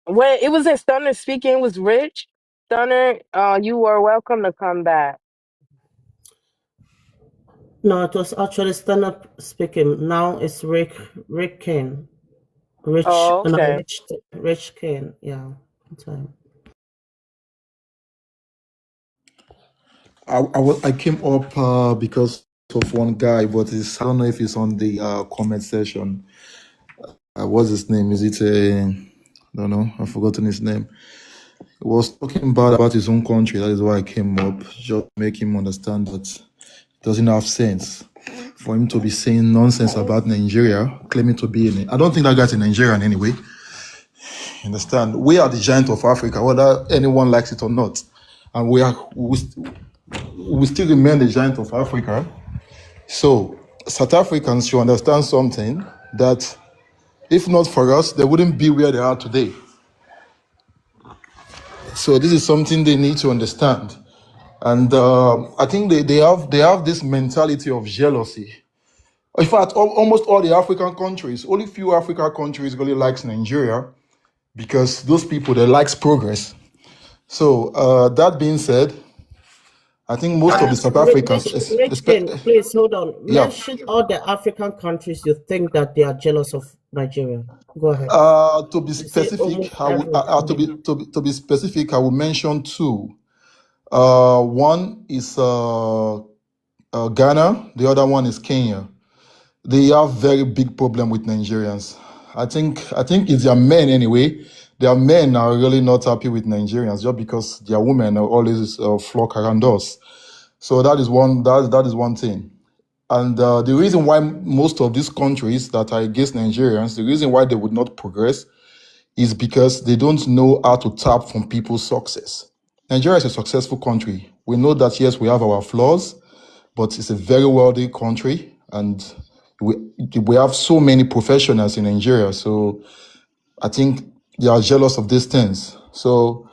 When it was in Stunner speaking, it was Rich. Stunner, you were welcome to come back. No, it was actually stand up speaking. Now it's Rick Kane. Oh, okay. Rich Kane. Yeah. Time. I came up because of one guy, but I don't know if it's on the comment section. What's his name? Is it I don't know. I've forgotten his name. He was talking bad about his own country. That is why I came up, just to make him understand that it doesn't have sense for him to be saying nonsense about Nigeria, claiming to be in it. I don't think that guy's a Nigerian anyway. You understand? We are the giant of Africa, whether anyone likes it or not, and we still remain the giant of Africa. So South Africans should understand something, that if not for us, they wouldn't be where they are today. So this is something they need to understand. And I think they have this mentality of jealousy. In fact, almost all the African countries, only few African countries really likes Nigeria, because those people, they likes progress. So that being said, I think most of the South Africans, Please hold on. yeah. Mention all the African countries you think that they are jealous of Nigeria. Go ahead. To be specific, to be specific, I will mention two. One is Ghana. The other one is Kenya. They have very big problem with Nigerians. I think it's their men anyway. Their men are really not happy with Nigerians just because their women are always flock around us. So that is one. That is one thing. And the reason why most of these countries that are against Nigerians, the reason why they would not progress, is because they don't know how to tap from people's success. Nigeria is a successful country. We know that, yes, we have our flaws, but it's a very wealthy country, and we have so many professionals in Nigeria. So I think they are jealous of these things. So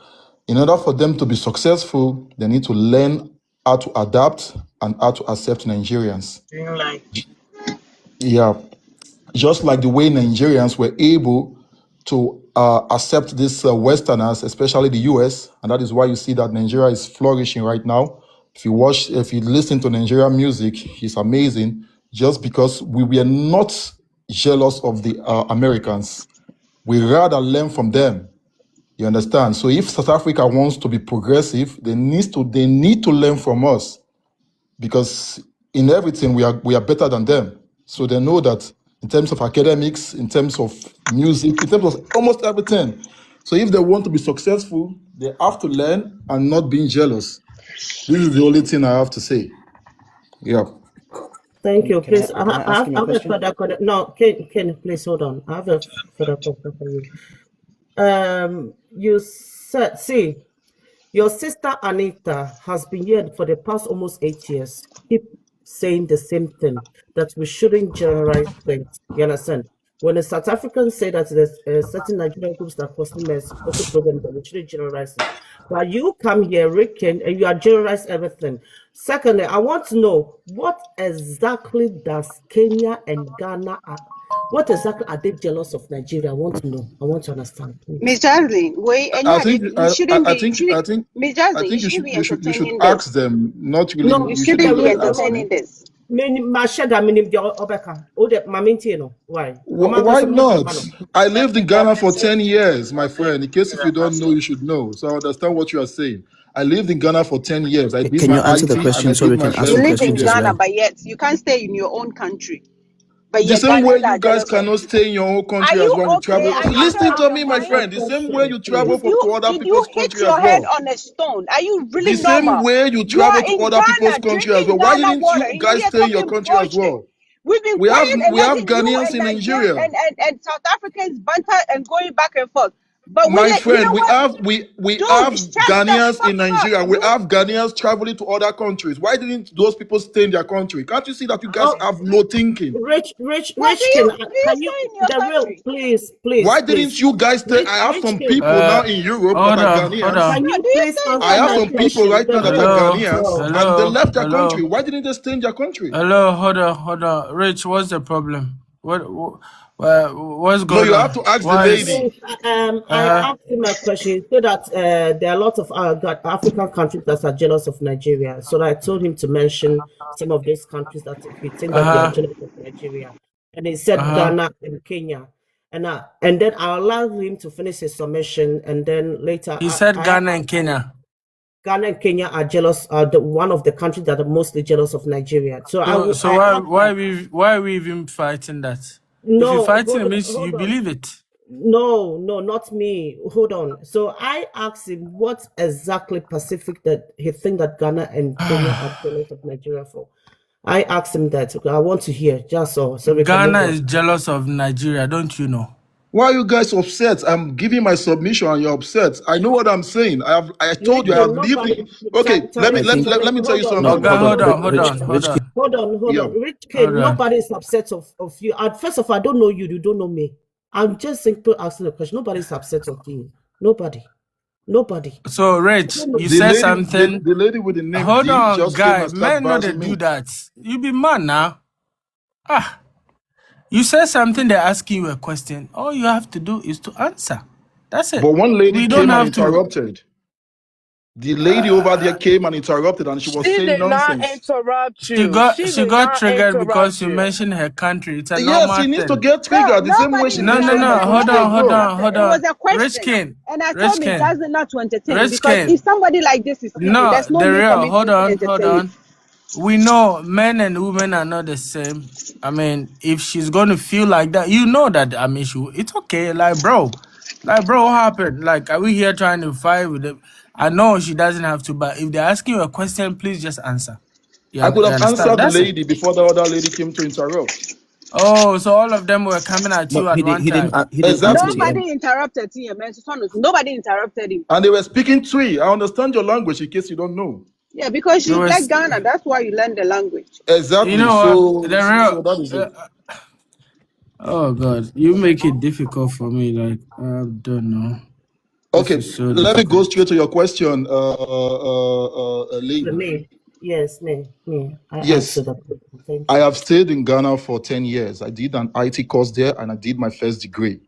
in order for them to be successful, they need to learn how to adapt and how to accept Nigerians. Yeah, just like the way Nigerians were able to accept these Westerners, especially the US, and that is why you see that Nigeria is flourishing right now. If you listen to Nigerian music, it's amazing, just because we were not jealous of the Americans. We rather learn from them. You understand? So if South Africa wants to be progressive, they need to learn from us, because in everything we are better than them. So they know that in terms of academics, in terms of music, in terms of almost everything. So if they want to be successful, they have to learn and not being jealous. This is the only thing I have to say. Yeah. Thank you. Please, Can I ask him a question? No, Ken, please hold on. I have a further question for you. You said, see, your sister Anita has been here for the past almost 8 years. Keep saying the same thing, that we shouldn't generalize things. You understand? When the South Africans say that there's certain Nigerian groups that are causing problems, we shouldn't generalize it. But you come here, Rick, and you are generalize everything. Secondly, I want to know, what exactly does Kenya and Ghana what exactly are they jealous of Nigeria? I want to know. I want to understand. Miss Jasmine, wait, and I think you you should entertaining ask them, not really. No, you shouldn't be entertaining this. Why? Why not? I lived in Ghana for 10 years, my friend. In case if you don't know, you should know. So I understand what you are saying. I lived in Ghana for 10 years. I did Can my you answer IT the question and I so we did my can ask You the live in questions as Ghana, well? but yet you can't stay in your own country. But The yet same way Ghanaians are you guys jealous of cannot you. stay in your own country Are as you well. You okay? travel. Are you Listen out to of me, your my mind? friend. The same way you travel Did to other you people's hit country your as head well. on a stone? Are you really The same normal? way you You are travel to in other people's Ghana country as drinking well. Why Ghana didn't water, you and you guys here stay in your talking country as bullshit. well? We've been We quiet have and letting you Ghanaians and in Nigerians Nigeria. and South Africans banter and going back and forth. But we My let you friend, know we what? have Dude, shut the Ghanaians in fuck up. Nigeria. We have Ghanaians traveling to other countries. Why didn't those people stay in their country? Can't you see that you guys have no thinking? Rich, What do can you you, stay in your the real, country? please, Why didn't you guys stay? I have some people now in Europe that are Ghanaians. can No, you do you please stay in I your answer have my some country? people question? right now The that are real, Ghanaians, bro. and they left their country. Why didn't they stay in their country? Hello, hold on. Rich, what's the problem? What Well, what's No, going you on? have to ask the Why is lady. I asked him a question. So that there are a lot of African countries that are jealous of Nigeria. So I told him to mention some of those countries that he think that they are jealous of Nigeria, and he said Ghana and Kenya. And then I allowed him to finish his submission, and then later he said I Ghana and Kenya. Ghana and Kenya are jealous. Are one of the countries that are mostly jealous of Nigeria. So So I asked why are we even fighting that? If you're no, fighting, it hold, means you hold on. believe it. No, not me. Hold on. So I asked him what exactly Pacific that he think that Ghana and Kenya are jealous of Nigeria for. I asked him that. Okay, I want to hear just so we can move Ghana on. is jealous of Nigeria, don't you know? Why are you guys upset? I'm giving my submission and you're upset. I know what I'm saying. I told you I have lived Nobody. it. Okay, let me Charlie, let me tell you hold on, something. hold on, hold on, hold on. Hold on. Hold Yeah. on. Rich Hold Kid, on. nobody is upset of you. First of all, I don't know you. You don't know me. I'm just simply asking a question. Nobody's upset of you. Nobody. So, Rich, you The said lady, something. the lady with the name Hold D on, just came guy. and started Men know they bashing do me. that. You be man now. You said something, they're asking you a question. All you have to do is to answer. That's it. But one lady We don't came and have to. interrupted. The lady over there came and interrupted, and she was She saying did not nonsense. interrupt She you. got She she did got not triggered because interrupt you you. mentioned her country. It's a Yes, normal she needs to thing. get No, triggered the same way nobody she No, did no, saying no. my interrupted. Hold country Nobody as on, hold well. on, interrupted. hold It was on. a Rich question. King. And I Rich told him King. that's not to entertain Rich because King. if somebody like this is speaking, No, there's no the need for real. me to even Hold entertain it. on. We know men and women are not the same. I mean, if she's gonna feel like that, you know that. I mean, it's okay. Like, bro, what happened? Like, are we here trying to fight with them? I know she doesn't have to, but if they're asking you a question, please just answer. I could You have understand? answered the That's it. lady before the other lady came to interrupt. Oh, so all of them were coming at No, you at one time. he didn't answer Exactly. TM. Nobody interrupted him, man. Nobody interrupted him. And they were speaking Twi. I understand your language in case you don't know. Yeah, because There you like was, Ghana. That's why you learn the language. you Exactly. know what? So, The so real. that is it. Oh God, you make it difficult for me. Like, I don't know. This Okay, is so let me go difficult. straight to your question, lady. Me. Yes, me. I Yes, answered that. Thank I you. have stayed in Ghana for 10 years. I did an IT course there and I did my first degree.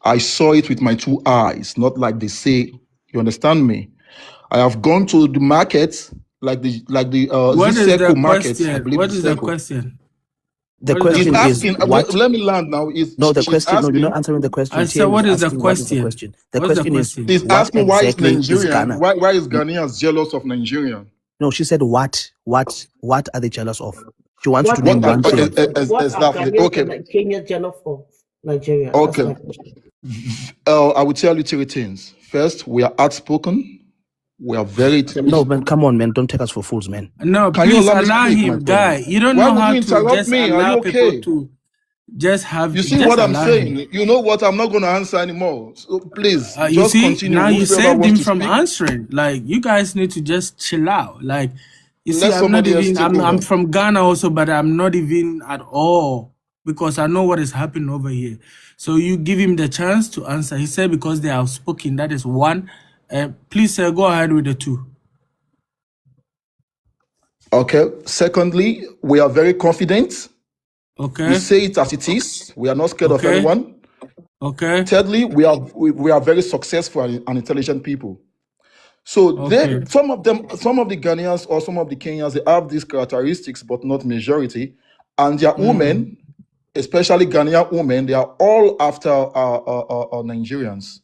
I saw it with my two eyes, not like they say. You understand me? I have gone to the markets, like the What is the Ziseko markets. I question? believe What is the Ziseko. question? The What is the She's question is question? asking. what? Let me land now. No, the She's question. No, you're not asking. answering the I question. said, TM is what is the asking what is the question? question. The What's the question is question? She's what asking why is exactly is Nigerian? Ghana? Why is Ghanaians jealous of Nigerian? No, she said what are they jealous of? She wants you to What name What one thing. what are exactly? Ghanaians Okay, and Kenya jealous of Nigeria? That's okay. my question. I will tell you three things. First, we are outspoken. We are very No, intelligent. man, come on, man. Don't take us for fools, man. No, Can you please allow me allow speak, my him, friend? guy. You don't Why know would how you to interrupt just me? Are allow you people okay? to You see just what I'm allow him. saying? You know what? I'm not going to answer anymore. So please, You just see, continue. now you Whosoever saved wants him to from speak, answering. Like, you guys need to just chill out. Like, you see, let I'm not somebody else even. take I'm over. from Ghana also, but I'm not even at all because I know what is happening over here. So you give him the chance to answer. He said because they are spoken. That is one. Please go ahead with the two. Okay. Secondly, we are very confident. We Okay. say it as it is. We are not scared of Okay. anyone. Okay. Thirdly, we are very successful and intelligent people. So Okay. some of the Ghanaians or some of the Kenyans, they have these characteristics, but not majority. And their women, especially Ghanaian women, they are all after Nigerians.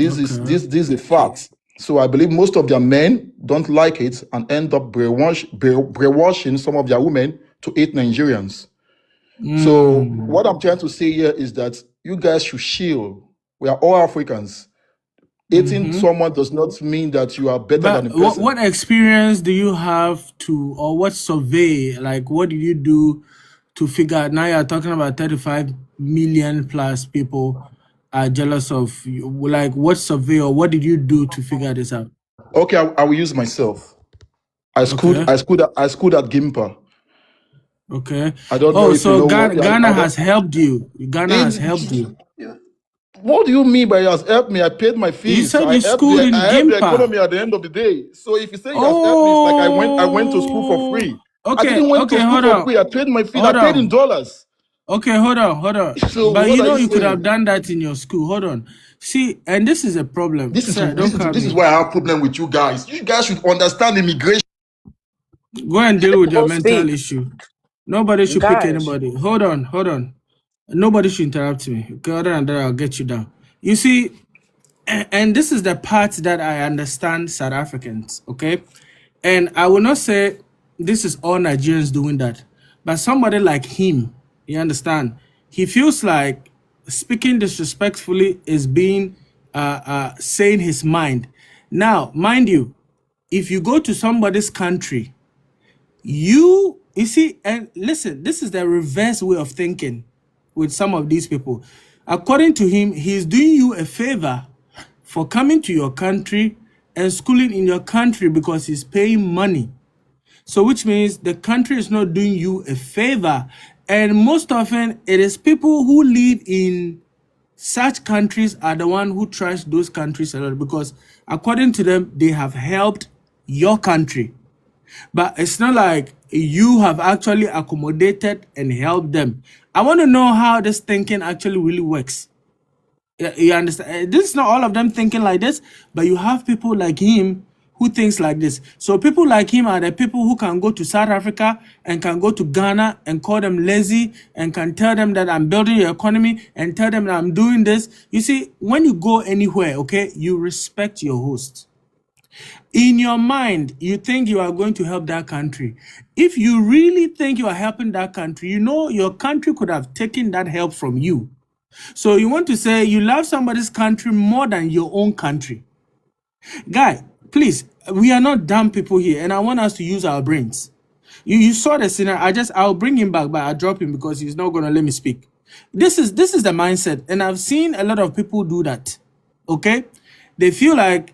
Okay. This is a fact. So I believe most of their men don't like it and end up brainwashing some of their women to hate Nigerians. So what I'm trying to say here is that you guys should shield. We are all Africans. Hating someone does not mean that you are better than But a person. what experience do you have to, or what survey, like what did you do to figure out, now you're talking about 35 million plus people are jealous of you. Like what survey or what did you do to figure this out? Okay, I will use myself. Okay. I schooled at Gimpa. Okay. I don't know Oh, if you so know what Ghana I has don't. helped you. Ghana has In, helped you. what do you mean by it has helped me? I paid my You fees. said you schooled in I helped the Gimpa. economy at the end of the day. So if you say it has helped me, it's like I went to school for Oh, free. I okay. didn't went to Okay, school hold for on. free. I paid my fees. I Hold paid in on. dollars. Okay, hold on. So But what you are know you you could have saying? done that in your school. Hold on. See, and this is a problem. This is Sir, this don't is call this is me. why I have problem with you guys. You guys should understand immigration. Go and deal with your People mental speak. issue. Nobody should pick Gosh. anybody. Hold on. Nobody should interrupt me. Okay, other than that, I'll get you down. You see, and this is the part that I understand South Africans, okay? And I will not say this is all Nigerians doing that, but somebody like him, you understand, he feels like speaking disrespectfully is being saying his mind. Now, mind you, if you go to somebody's country, you see, and listen, this is the reverse way of thinking with some of these people. According to him, he's doing you a favor for coming to your country and schooling in your country because he's paying money. So which means the country is not doing you a favor. And most often it is people who live in such countries are the one who trash those countries a lot because according to them, they have helped your country. But it's not like you have actually accommodated and helped them. I want to know how this thinking actually really works. You understand? This is not all of them thinking like this, but you have people like him who thinks like this. So people like him are the people who can go to South Africa and can go to Ghana and call them lazy and can tell them that I'm building your economy and tell them that I'm doing this. You see, when you go anywhere, okay, you respect your host. In your mind, you think you are going to help that country. If you really think you are helping that country, you know your country could have taken that help from you. So you want to say you love somebody's country more than your own country. Guy, please, we are not dumb people here, and I want us to use our brains. You saw the scenario. I'll bring him back, but I'll drop him because he's not gonna let me speak. This is the mindset, and I've seen a lot of people do that. Okay, they feel like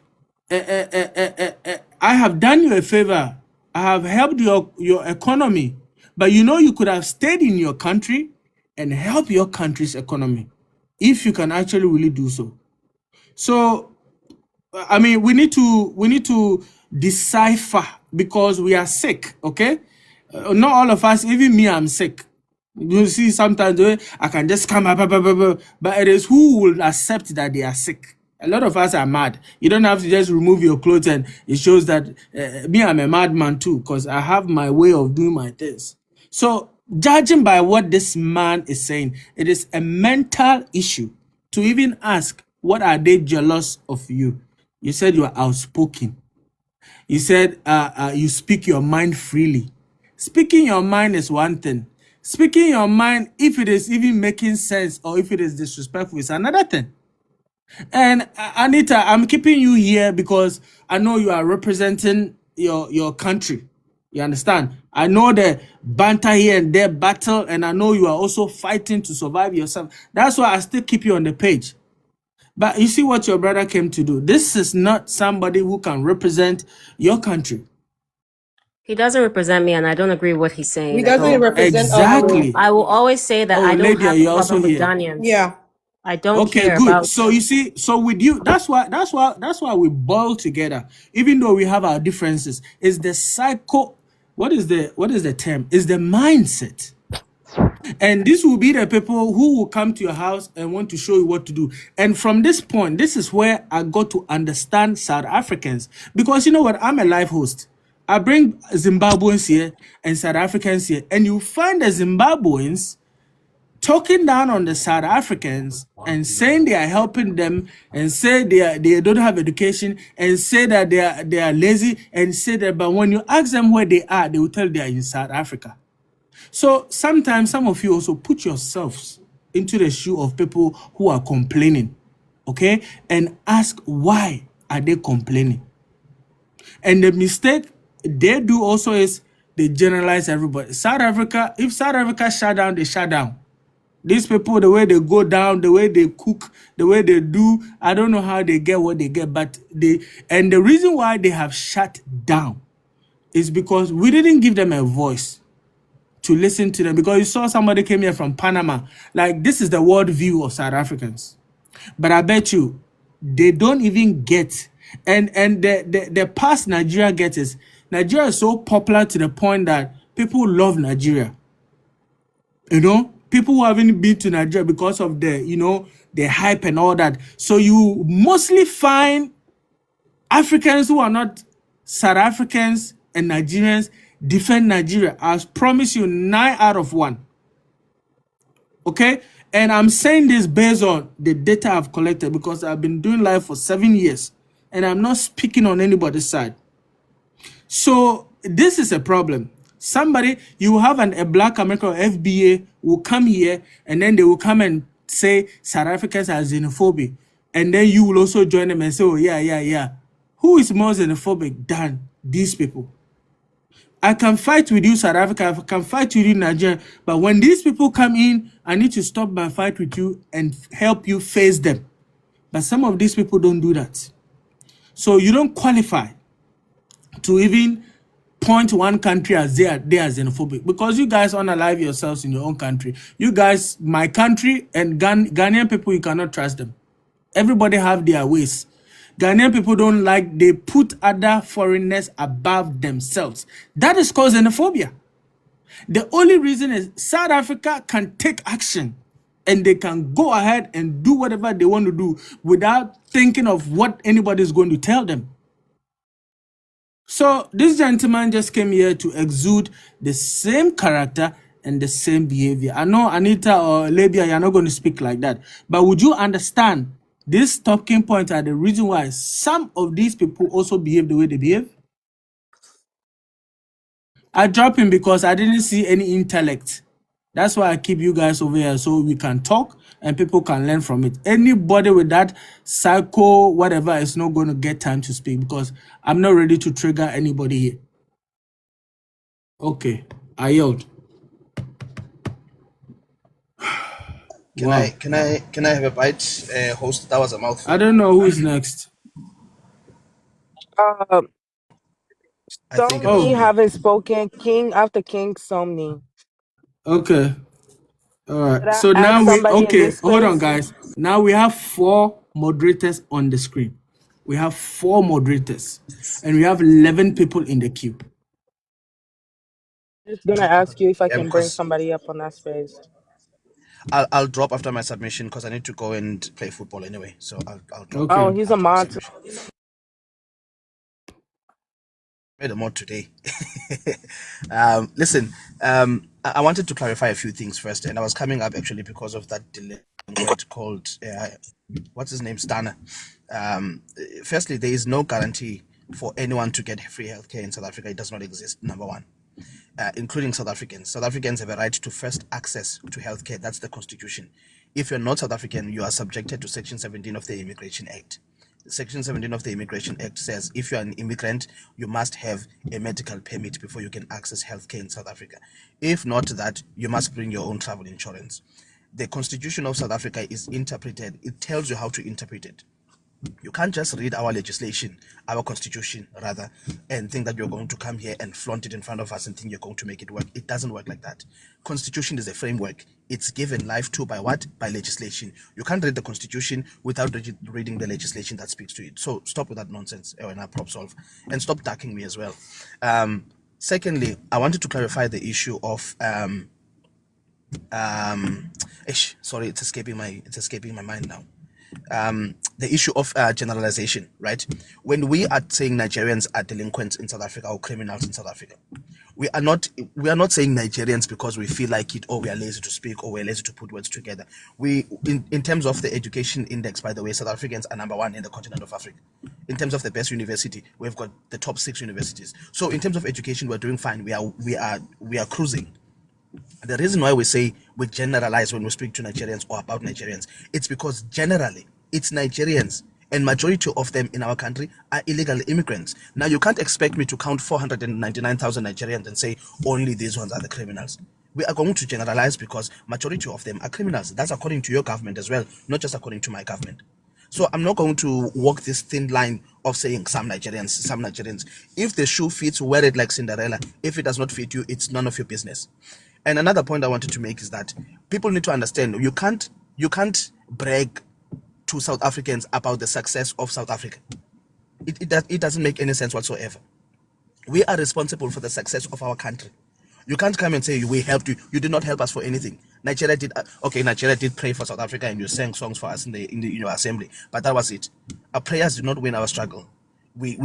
I have done you a favor. I have helped your economy, but you know you could have stayed in your country and help your country's economy if you can actually really do so. So I mean, we need to decipher because we are sick. Okay, not all of us. Even me, I'm sick. You see, sometimes I can just come up, but it is who will accept that they are sick. A lot of us are mad. You don't have to just remove your clothes, and it shows that me, I'm a madman too, because I have my way of doing my things. So, judging by what this man is saying, it is a mental issue to even ask, what are they jealous of you? You said you are outspoken. You said you speak your mind freely. Speaking your mind is one thing. Speaking your mind, if it is even making sense or if it is disrespectful, is another thing. And Anita, I'm keeping you here because I know you are representing your country. You understand? I know the banter here and there battle, and I know you are also fighting to survive yourself. That's why I still keep you on the page. But you see what your brother came to do. This is not somebody who can represent your country. He doesn't represent me, and I don't agree with what he's He saying at doesn't all. represent us. Exactly. I will always say that Oh, I don't Lydia, have a you're also problem with here. Ghanaians. Yeah. I don't Okay, care good. about. So you see, so with you, that's why we boil together, even though we have our differences. Is the psycho? What is the term? Is the mindset. And this will be the people who will come to your house and want to show you what to do. And from this point, this is where I got to understand South Africans. Because you know what? I'm a live host. I bring Zimbabweans here and South Africans here. And you find the Zimbabweans talking down on the South Africans and saying they are helping them and say they don't have education and say that they are lazy and say that, but when you ask them where they are, they will tell you they are in South Africa. So sometimes some of you also put yourselves into the shoe of people who are complaining, okay? And ask, why are they complaining? And the mistake they do also is they generalize everybody. South Africa, if South Africa shut down, they shut down. These people, the way they go down, the way they cook, the way they do, I don't know how they get what they get, but and the reason why they have shut down is because we didn't give them a voice to listen to them, because you saw somebody came here from Panama. Like, this is the world view of South Africans. But I bet you, they don't even get, and the past Nigeria gets is, Nigeria is so popular to the point that people love Nigeria. You know? people who haven't been to Nigeria because of the hype and all that. So you mostly find Africans who are not South Africans and Nigerians defend Nigeria. I promise you 9 out of 1. Okay? And I'm saying this based on the data I've collected because I've been doing live for 7 years and I'm not speaking on anybody's side. So this is a problem. You have a black American FBA will come here and then they will come and say South Africans are xenophobic. And then you will also join them and say, oh, yeah. Who is more xenophobic than these people? I can fight with you, South Africa. I can fight with you, Nigeria. But when these people come in, I need to stop my fight with you and help you face them. But some of these people don't do that. So you don't qualify to even point one country as they are xenophobic because you guys unalive yourselves in your own country. You guys, my country and Ghanaian people, you cannot trust them. Everybody have their ways. Ghanaian people don't like, they put other foreigners above themselves. That is called xenophobia. The only reason is South Africa can take action and they can go ahead and do whatever they want to do without thinking of what anybody is going to tell them. So this gentleman just came here to exude the same character and the same behavior. I know Anita or Labia, you're not going to speak like that. But would you understand this talking point are the reason why some of these people also behave the way they behave? I dropped him because I didn't see any intellect. That's why I keep you guys over here so we can talk and people can learn from it. Anybody with that psycho whatever is not going to get time to speak because I'm not ready to trigger anybody here. Okay, I yield. Can I have a bite, host? That was a mouthful. I don't know who is next. Uh, I think it was Somni me. haven't spoken. King after King Somni. Okay. All right. Did I So ask now somebody in this hold on, place? guys. Now we have 4 moderators on the screen. We have 4 moderators and we have 11 people in the queue. Just gonna ask you if I Yeah, can bring because somebody up on that space. I'll drop after my submission because I need to go and play football anyway. So I'll drop Okay. Oh, he's a after my mod. submission. Made a mod today. Listen, I wanted to clarify a few things first, and I was coming up actually because of that delinquent called what's his name, Stana. Firstly, there is no guarantee for anyone to get free healthcare in South Africa. It does not exist. Number one. Including South Africans. South Africans have a right to first access to healthcare. That's the constitution. If you're not South African, you are subjected to Section 17 of the Immigration Act. Section 17 of the Immigration Act says if you're an immigrant, you must have a medical permit before you can access healthcare in South Africa. If not that, you must bring your own travel insurance. The Constitution of South Africa is interpreted, it tells you how to interpret it. You can't just read our legislation, our constitution rather, and think that you're going to come here and flaunt it in front of us and think you're going to make it work. It doesn't work like that. Constitution is a framework. It's given life to by what? By legislation. You can't read the constitution without reading the legislation that speaks to it. So stop with that nonsense, and I prop solve, and stop ducking me as well. Secondly, I wanted to clarify the issue of sorry, it's escaping my mind now. The issue of generalization, right? When we are saying Nigerians are delinquents in South Africa or criminals in South Africa, we are not saying Nigerians because we feel like it, or we are lazy to speak, or we're lazy to put words together. In terms of the education index, by the way, South Africans are number 1 in the continent of Africa. In terms of the best university, we've got the top 6 universities. So in terms of education, we're doing fine. We are cruising. The reason why we say we generalize when we speak to Nigerians or about Nigerians, it's because generally it's Nigerians, and majority of them in our country are illegal immigrants. Now you can't expect me to count 499,000 Nigerians and say only these ones are the criminals. We are going to generalize because majority of them are criminals. That's according to your government as well, not just according to my government. So I'm not going to walk this thin line of saying some Nigerians. If the shoe fits, wear it like Cinderella. If it does not fit you, it's none of your business. And another point I wanted to make is that people need to understand you can't brag to South Africans about the success of South Africa. It doesn't make any sense whatsoever. We are responsible for the success of our country. You can't come and say we helped you. You did not help us for anything. Nigeria did Nigeria did pray for South Africa, and you sang songs for us in your assembly, but that was it. Our prayers did not win our struggle.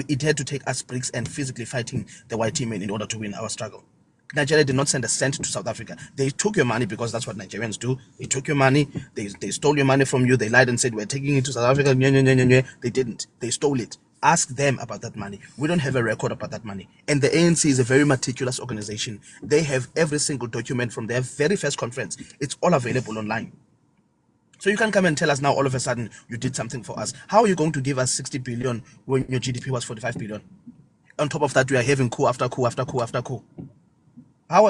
It had to take us bricks and physically fighting the white men in order to win our struggle. Nigeria did not send a cent to South Africa. They took your money because that's what Nigerians do. They took your money. They stole your money from you. They lied and said we're taking it to South Africa. They didn't. They stole it. Ask them about that money. We don't have a record about that money. And the ANC is a very meticulous organization. They have every single document from their very first conference. It's all available online. So you can't come and tell us now all of a sudden you did something for us. How are you going to give us 60 billion when your GDP was 45 billion? On top of that, we are having coup after coup after coup after coup. How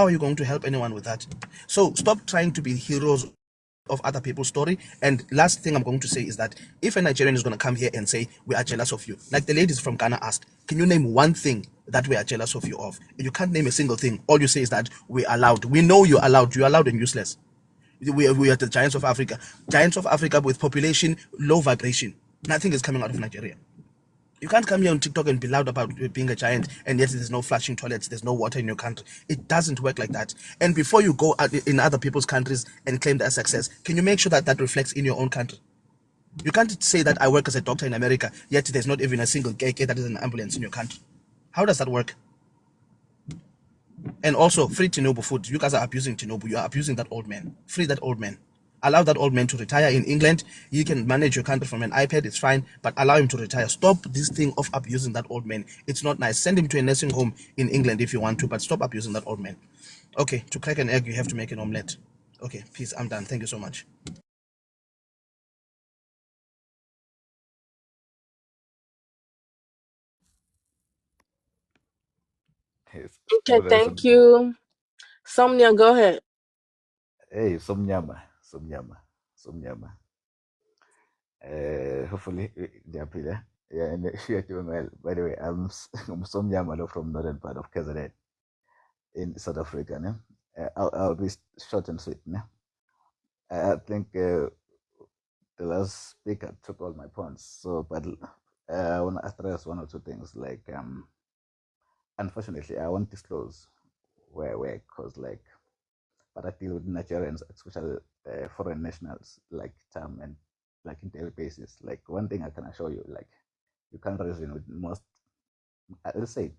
are you going to help anyone with that? So stop trying to be heroes of other people's story. And last thing I'm going to say is that if a Nigerian is going to come here and say we are jealous of you, like the ladies from Ghana asked, can you name one thing that we are jealous of you of? You can't name a single thing. All you say is that we are loud. We know you're allowed. You're allowed and useless. We are the giants of Africa. Giants of Africa with population, low vibration. Nothing is coming out of Nigeria. You can't come here on TikTok and be loud about being a giant, and yet there's no flushing toilets, there's no water in your country. It doesn't work like that. And before you go out in other people's countries and claim that success, can you make sure that that reflects in your own country? You can't say that I work as a doctor in America, yet there's not even a single KK that is an ambulance in your country. How does that work? And also, free Tinubu food. You guys are abusing Tinubu. You are abusing that old man. Free that old man. Allow that old man to retire in England. You can manage your country from an iPad, it's fine, but allow him to retire. Stop this thing of abusing that old man. It's not nice. Send him to a nursing home in England if you want to, but stop abusing that old man. Okay, to crack an egg, you have to make an omelette. Okay, peace. I'm done. Thank you so much. Yes. Okay, Brother thank Somnyama. you. Somnia, go ahead. Hey, Somnyama. Somnyama. Somnyama. Hopefully, they're there. Yeah, and you're doing well. By the way, I'm Somnyama from northern part of KZN in South Africa. Ne? I'll be short and sweet. Ne? I think the last speaker took all my points. So, but I want to address one or two things. Like, unfortunately, I won't disclose where I work because, like, but I deal with Nigerians, especially foreign nationals, like term and like in daily basis. Like one thing I can assure you, like you can't reason with most, let's say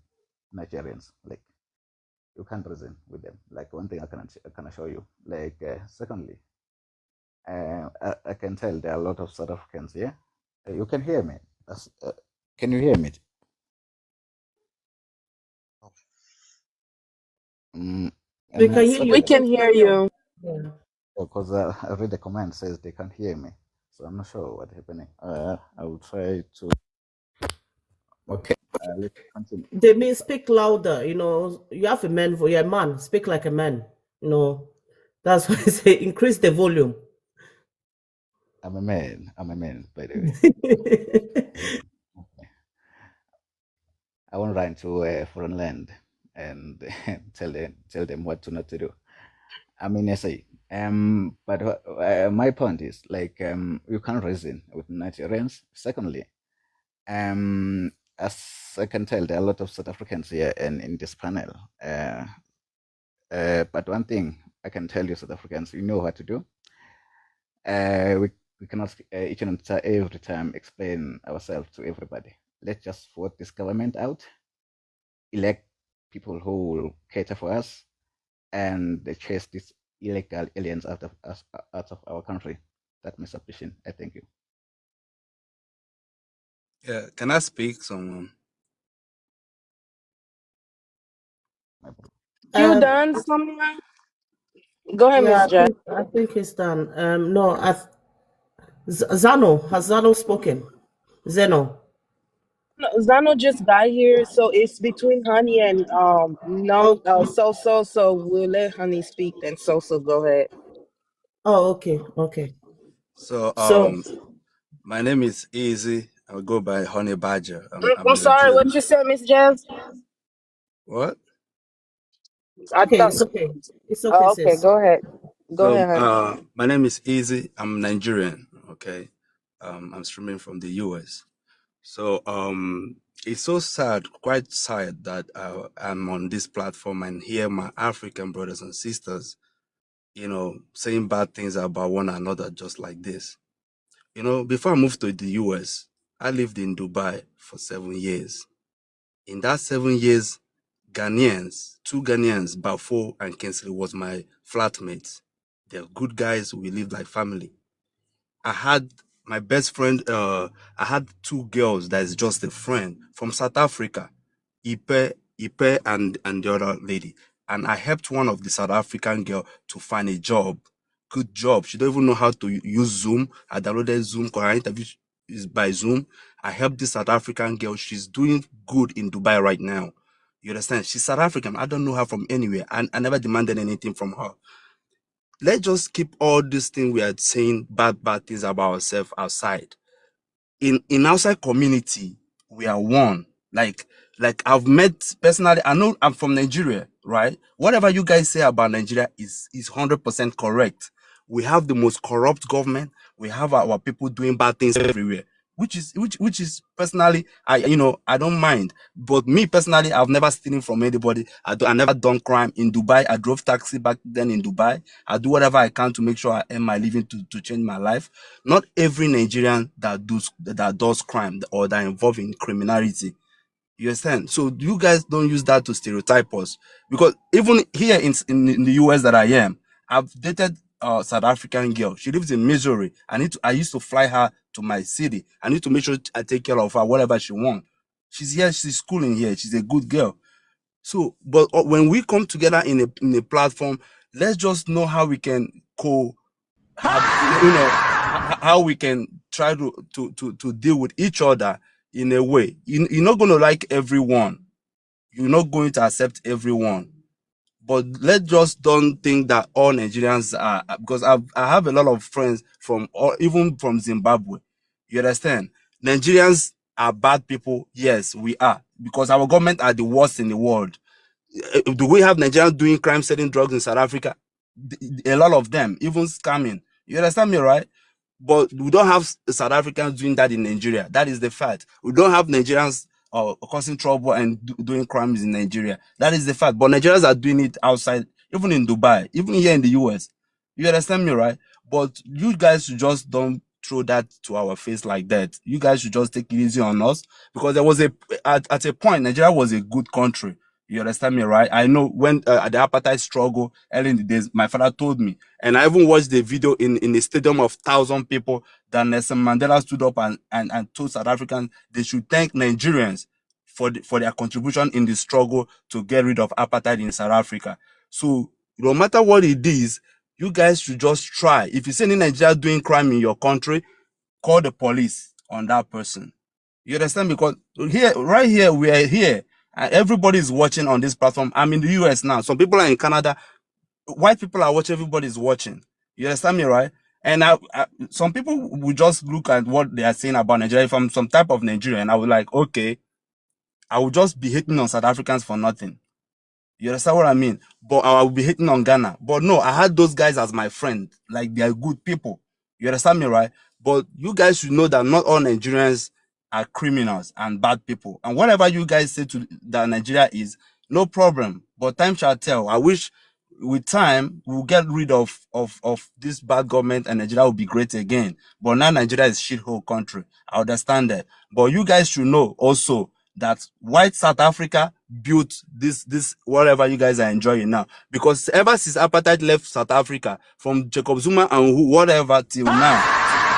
Nigerians, like you can't reason with them. Like one thing I can assure you. Like secondly, I can tell there are a lot of South Africans here. You can hear me. Can you hear me? Mm, We and can hear you. We secondly, can Please hear carry on. you. Yeah. because I read the comment says they can't hear me, so I'm not sure what's happening. I will try to. Okay, let's continue. They mean speak louder. You know, you have a man for you're a man. Speak like a man. You know, that's why I say increase the volume. I'm a man. I'm a man, by the way. I won't run to a foreign land and tell them what to not to do. I mean, I say, but my point is like you can't reason with Nigerians. Secondly, as I can tell, there are a lot of South Africans here and in this panel. But one thing I can tell you, South Africans, you know what to do. We cannot each and every time explain ourselves to everybody. Let's just vote this government out, elect people who will cater for us, and chase these illegal aliens out of us, out of our country. That's my submission. I thank you. Yeah, can I speak? Someone. You um, done, Somnia? Go ahead, yeah, Miss J. I think it's done. No, Zano has Zano spoken. Zeno. No, Zano just got here, so it's between Honey and num Okay. so we'll let Honey speak then so go ahead. Oh, okay, okay. So, So, my name is Easy. I go by Honey Badger. I'm I'm a sorry, what Nigerian. you said, Miss Jazz? What? I okay, thought it's okay. It's okay, oh, okay, sis. go ahead. Go So, ahead, Honey. my name is Easy. I'm Nigerian. Okay. I'm streaming from the US. So, it's so sad, quite sad that I'm on this platform and hear my African brothers and sisters saying bad things about one another just like this. Before I moved to the US, I lived in Dubai for 7 years. In that 7 years, two Ghanaians, Bafo and Kinsley, was my flatmates. They're good guys. We lived like family. I had my best friend, I had two girls that is just a friend from South Africa, Ipe and the other lady. And I helped one of the South African girl to find a job. Good job. She don't even know how to use Zoom. I downloaded Zoom because her interview is by Zoom. I helped this South African girl. She's doing good in Dubai right now. You understand? She's South African. I don't know her from anywhere. And I never demanded anything from her. Let's just keep all these things we are saying bad things about ourselves outside. In outside community, we are one. Like I've met personally, I know I'm from Nigeria, right? Whatever you guys say about Nigeria is 100% correct. We have the most corrupt government. We have our people doing bad things everywhere, which is personally, I don't mind. But me personally, I've never stolen from anybody. I never done crime in Dubai. I drove taxi back then in Dubai. I do whatever I can to make sure I earn my living to change my life. Not every Nigerian that does crime or that involved in criminality. You understand? So you guys don't use that to stereotype us, because even here in the US that I am, I've dated a South African girl. She lives in Missouri. I used to fly her to my city. I need to make sure I take care of her, whatever she wants. She's here. She's schooling here. She's a good girl. So, but when we come together in a platform, let's just know how we can how we can try to deal with each other in a way. You're not going to like everyone. You're not going to accept everyone. But let's just don't think that all Nigerians are, because I have a lot of friends even from Zimbabwe. You understand? Nigerians are bad people. Yes, we are, because our government are the worst in the world. Do we have Nigerians doing crime, selling drugs in South Africa? A lot of them, even scamming. You understand me, right? But we don't have South Africans doing that in Nigeria. That is the fact. We don't have Nigerians causing trouble and doing crimes in Nigeria. That is the fact. But Nigerians are doing it outside, even in Dubai, even here in the US. You understand me, right? But you guys should just don't throw that to our face like that. You guys should just take it easy on us, because there was at a point, Nigeria was a good country. You understand me, right? I know when at the apartheid struggle early in the days, my father told me, and I even watched the video in a stadium of 1,000 people that Nelson Mandela stood up and told South Africans they should thank Nigerians for their contribution in the struggle to get rid of apartheid in South Africa. So no matter what it is, you guys should just try. If you see any Nigeria doing crime in your country, call the police on that person. You understand? Because right here, we are here. And everybody is watching on this platform. I'm in the US now. Some people are in Canada. White people are watching. Everybody's watching. You understand me, right? And some people will just look at what they are saying about Nigeria. If I'm some type of Nigerian, I would like, okay, I will just be hating on South Africans for nothing. You understand what I mean? But I will be hating on Ghana. But no, I had those guys as my friend. Like, they are good people. You understand me, right? But you guys should know that not all Nigerians are criminals and bad people. And whatever you guys say to that Nigeria is, no problem. But time shall tell. I wish with time we'll get rid of this bad government and Nigeria will be great again. But now Nigeria is a shithole country. I understand that. But you guys should know also that white South Africa built this whatever you guys are enjoying now. Because ever since apartheid left South Africa, from Jacob Zuma and whatever till now,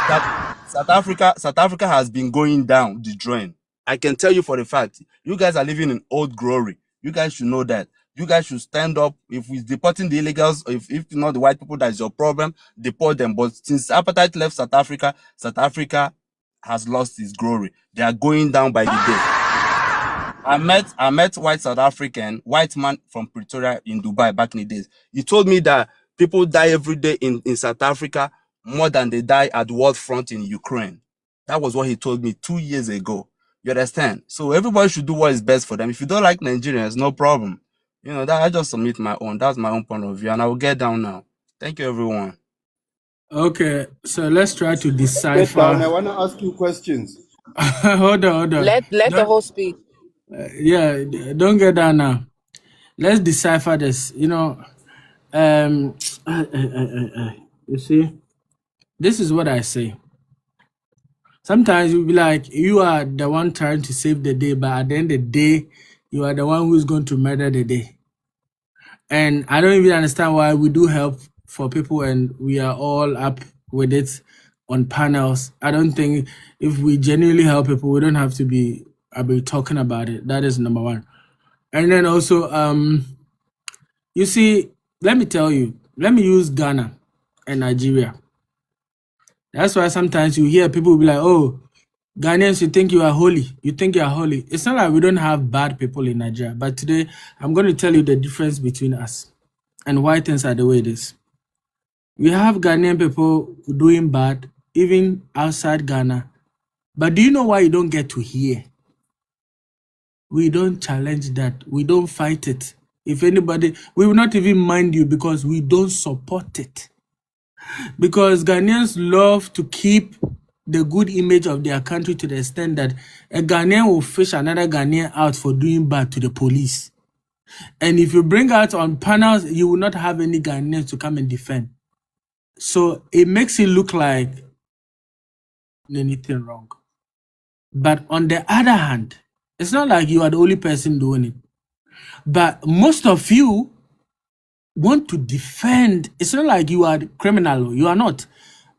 that South Africa has been going down the drain. I can tell you for the fact, you guys are living in old glory. You guys should know that. You guys should stand up. If we're deporting the illegals, if not the white people, that is your problem, deport them. But since apartheid left South Africa has lost its glory. They are going down by the day. I met white man from Pretoria in Dubai back in the days. He told me that people die every day in South Africa more than they die at the world front in Ukraine. That was what he told me 2 years ago. You understand? So everybody should do what is best for them. If you don't like Nigerians, no problem. That I just submit my own. That's my own point of view, and I will get down now. Thank you, everyone. Okay, so let's try to Get down. I decipher. want to ask you questions. Hold on. Let the host speak. Yeah, don't get down now. Let's decipher this. um, you see, this is what I say. Sometimes you'll be like, you are the one trying to save the day, but at the end of the day, you are the one who's going to murder the day. And I don't even understand why we do help for people and we are all up with it on panels. I don't think if we genuinely help people, we don't have to be talking about it. That is number one. And then also, you see, let me tell you, let me use Ghana and Nigeria. That's why sometimes you hear people be like, oh, Ghanaians, you think you are holy. You think you are holy. It's not like we don't have bad people in Nigeria. But today, I'm going to tell you the difference between us and why things are the way it is. We have Ghanaian people doing bad, even outside Ghana. But do you know why you don't get to hear? We don't challenge that. We don't fight it. If anybody, we will not even mind you because we don't support it. Because Ghanaians love to keep the good image of their country to the extent that a Ghanaian will fish another Ghanaian out for doing bad to the police. And if you bring out on panels, you will not have any Ghanaians to come and defend. So it makes it look like anything wrong. But on the other hand, it's not like you are the only person doing it. But most of you want to defend. It's not like you are criminal. You are not.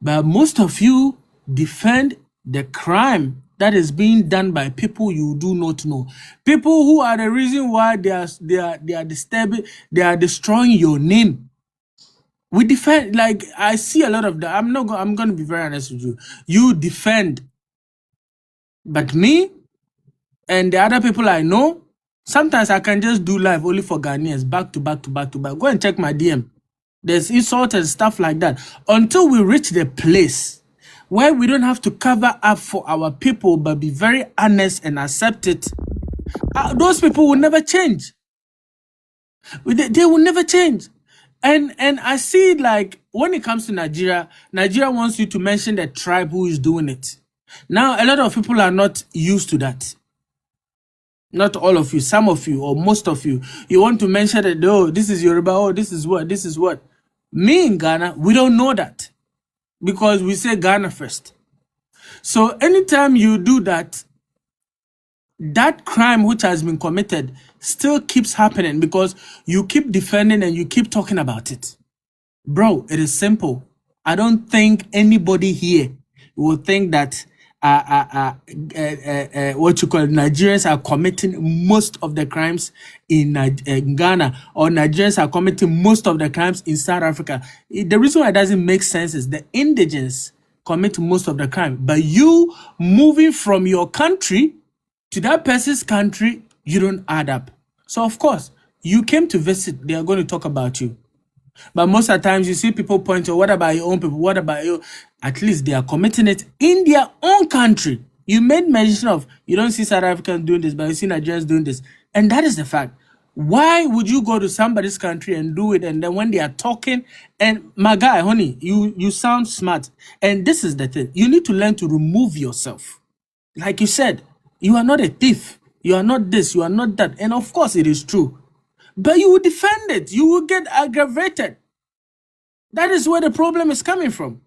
But most of you defend the crime that is being done by people you do not know. People who are the reason why they are disturbing, they are destroying your name. We defend, like I see a lot of that. I'm going to be very honest with you. You defend, but me and the other people I know, sometimes I can just do live only for Ghanaians, back to back to back to back. Go and check my DM. There's insult and stuff like that. Until we reach the place where we don't have to cover up for our people, but be very honest and accept it, those people will never change. They will never change. And I see, like, when it comes to Nigeria, Nigeria wants you to mention the tribe who is doing it. Now, a lot of people are not used to that. Not all of you, some of you, or most of you. You want to mention that, oh, this is Yoruba, oh, this is what. Me in Ghana, we don't know that. Because we say Ghana first. So anytime you do that, that crime which has been committed still keeps happening because you keep defending and you keep talking about it. Bro, it is simple. I don't think anybody here will think that what you call Nigerians are committing most of the crimes in Ghana, or Nigerians are committing most of the crimes in South Africa. The reason why it doesn't make sense is the indigents commit most of the crime, but you moving from your country to that person's country, you don't add up. So of course, you came to visit, they are going to talk about you. But most of the times you see people point to, what about your own people? What about you? At least they are committing it in their own country. You made mention of, you don't see South Africans doing this, but you see Nigerians doing this. And that is the fact. Why would you go to somebody's country and do it? And then when they are talking, and my guy, honey, you sound smart. And this is the thing. You need to learn to remove yourself. Like you said, you are not a thief. You are not this, you are not that. And of course it is true. But you will defend it. You will get aggravated. That is where the problem is coming from.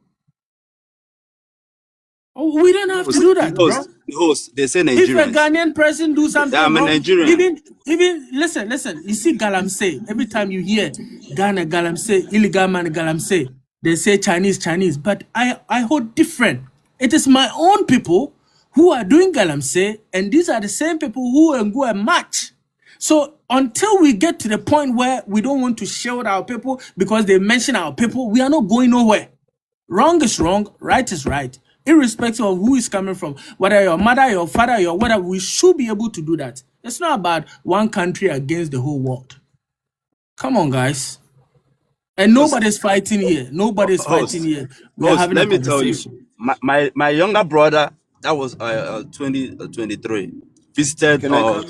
Oh, we don't have to do that, bro. The host, they say If Nigerians. a Ghanaian person do something I'm a wrong, Nigerian. even listen. You see Galamsey. Every time you hear Ghana Galamsey, illegal man Galamsey, they say Chinese. But I hold different. It is my own people who are doing Galamsey, and these are the same people who go and march. So until we get to the point where we don't want to shield our people because they mention our people, we are not going nowhere. Wrong is wrong, right is right. Irrespective of who is coming from, whether your mother, your father, your whatever, we should be able to do that. It's not about one country against the whole world. Come on, guys. And nobody's fighting here. Nobody's fighting here. We're having a Let me tell you, conversation. my younger brother, that was 23, visited Can I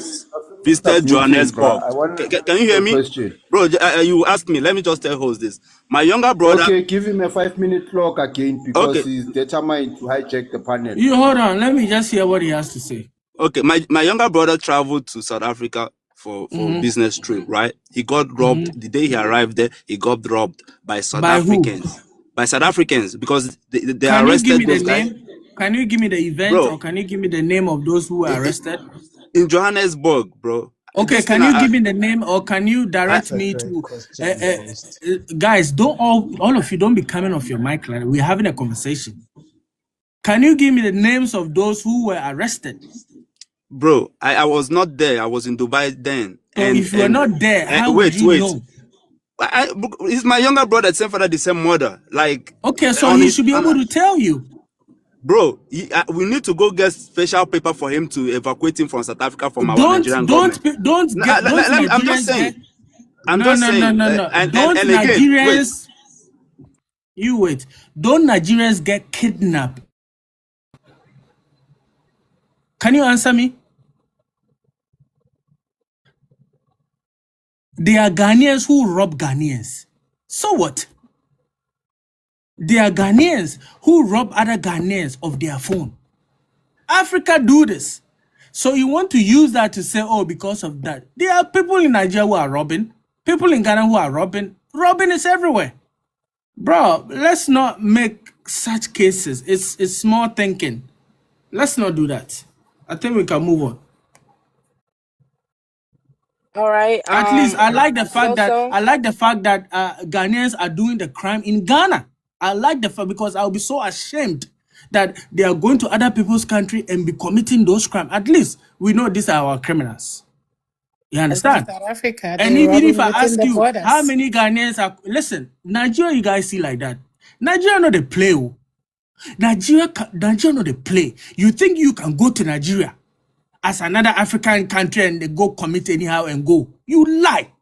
visited stop moving, bro? Johannesburg. I want Can you hear a me, question. bro? You ask me. Let me just tell host this. My younger brother. Okay, give him a 5-minute clock again because Okay. he's determined to hijack the panel. You hold on. Let me just hear what he has to say. Okay, my younger brother traveled to South Africa for business trip, right? He got robbed the day he arrived there. He got robbed by South By who? Africans. By South Africans, because they Can you give me arrested the those guys, name? Can you give me the event, bro. or can you give me the name of those who were arrested? In Johannesburg, bro. Okay, This thing, can you give me the name, or can you direct That's a me great to question, host. guys? Don't all of you don't be coming off your mic like we're having a conversation. Can you give me the names of those who were arrested? bro, I was not there. I was in Dubai then. So And if you were not there, how would wait, you know? he's my younger brother, same father, the same mother. Like, Okay, so on he his, should be able to tell you. bro, we need to go get special paper for him to evacuate him from South Africa from our Don't Nigerian government. don't I'm just Nigerians saying. get I'm no just no no saying. no no. And Don't again, wait. Nigerians Don't Nigerians get kidnapped? Can you answer me? They are Ghanaians who rob Ghanaians. So what? They are Ghanaians who rob other Ghanaians of their phone. Africa do this. So you want to use that to say, oh, because of that. There are people in Nigeria who are robbing. People in Ghana who are robbing. Robbing is everywhere. Bro, let's not make such cases. It's small thinking. Let's not do that. I think we can move on. All right. At least I like the fact So that Ghanaians are doing the crime in Ghana. I like the fact, because I'll be so ashamed that they are going to other people's country and be committing those crimes. At least we know these are our criminals. You As in understand? South Africa, And they're even if robbing I within ask the you how borders. many Ghanaians are, listen, Nigeria, you guys see like that. Nigeria not the play. Nigeria not the play. You think you can go to Nigeria as another African country and they go commit anyhow and go? You lie.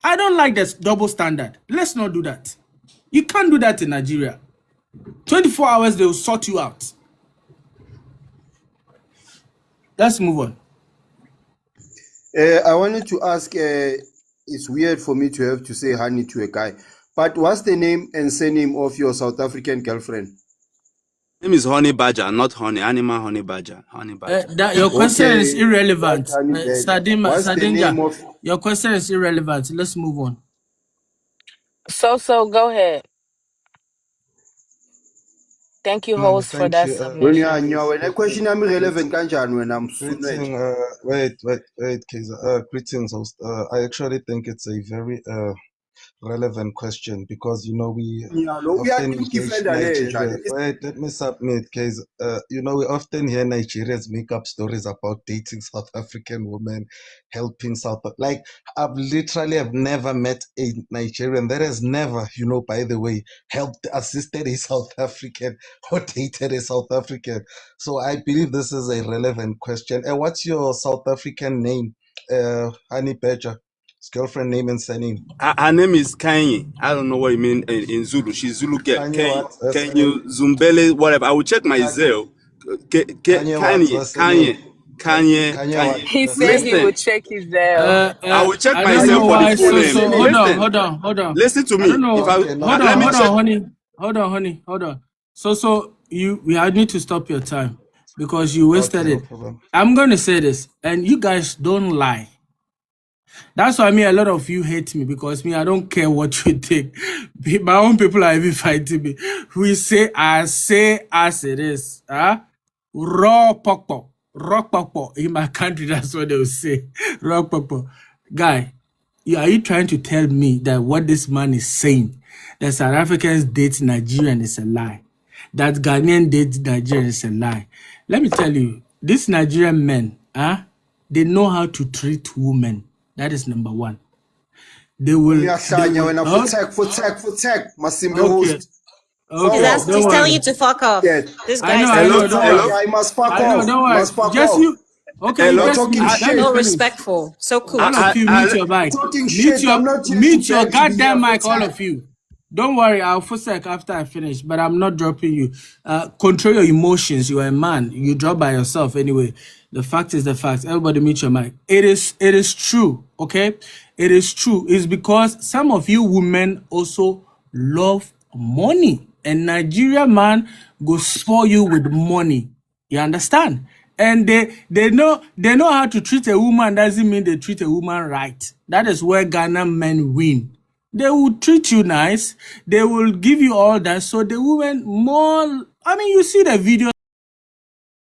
I don't like this double standard. Let's not do that. You can't do that in Nigeria. 24 hours, they will sort you out. Let's move on. I wanted to ask, it's weird for me to have to say honey to a guy, but what's the name and surname of your South African girlfriend? Name is Honey Badger, not Honey Animal. Honey Badger. Honey Badger. Your question is Okay, irrelevant. that's honey badger. What's the name Sadinja, of... your question is irrelevant. Let's move on. go ahead. Thank you, No, host, for thank that you. When you submission. are when a question I'm relevant, Greeting, can't when I'm sunwed. wait, Kaiser. Greetings, host. I actually think it's a very relevant question because we Yeah, no, we are often thinking engage Nigeria. Wait, let me submit, case. We often hear Nigerians make up stories about dating South African women, helping like I've never met a Nigerian that has never, by the way, helped, assisted a South African or dated a South African. So I believe this is a relevant question. And what's your South African name, Honey Badger? His girlfriend name and surname. Her name is Kanye. I don't know what you mean in Zulu. She's Zulu girl. Kanye what? Her Kanye surname. Zumbele, whatever. I will check my Kanye, Zelle. Kanye what? Her surname. Kanye what? Kanye. He Her said he surname. would Listen, check his Zelle. I will check I my don't Are know Zelle you for the why. full African name. surname? Hold on. Listen to I me. don't know. If I Okay, no let me Hold check. on, honey. Hold on. So I need to stop your time because you Okay, wasted no it. problem. I'm gonna say this, and you guys don't lie. That's why a lot of you hate me because I don't care what you think. My own people are even fighting me. I say as it is. Raw pokpo. Rock pokpo. In my country, that's what they will say. Raw pokpo. Guy, are you trying to tell me that what this man is saying, that South Africans date Nigerian, is a lie? That Ghanaian date Nigerian is a lie? Let me tell you, these Nigerian men, they know how to treat women. That is number one. They will. When I for tech, Masimbe host. He's Okay, asking, don't he's telling you worry. to fuck off. Yeah. This I guy's know, telling you to don't fuck worry. off. I must fuck I know, off. don't worry. Must fuck Just off. you. Okay, you You're just talking mute. Let me shit. No finish. respectful. So cool. All of you mute your mic. Talking shit. I'm not here Mute to your beg to be here goddamn for mic, all tech. of you. Don't worry, I'll forsake after I finish, but I'm not dropping you. Control your emotions. You are a man. You drop by yourself anyway. The fact is the fact. Everybody mute your mic. It is true, okay? It is true. It's because some of you women also love money. And Nigeria man go spoil you with money. You understand? and they know how to treat a woman. Doesn't mean they treat a woman right. That is where Ghana men win. They will treat you nice. They will give you all that. So the woman more. I mean, you see the video.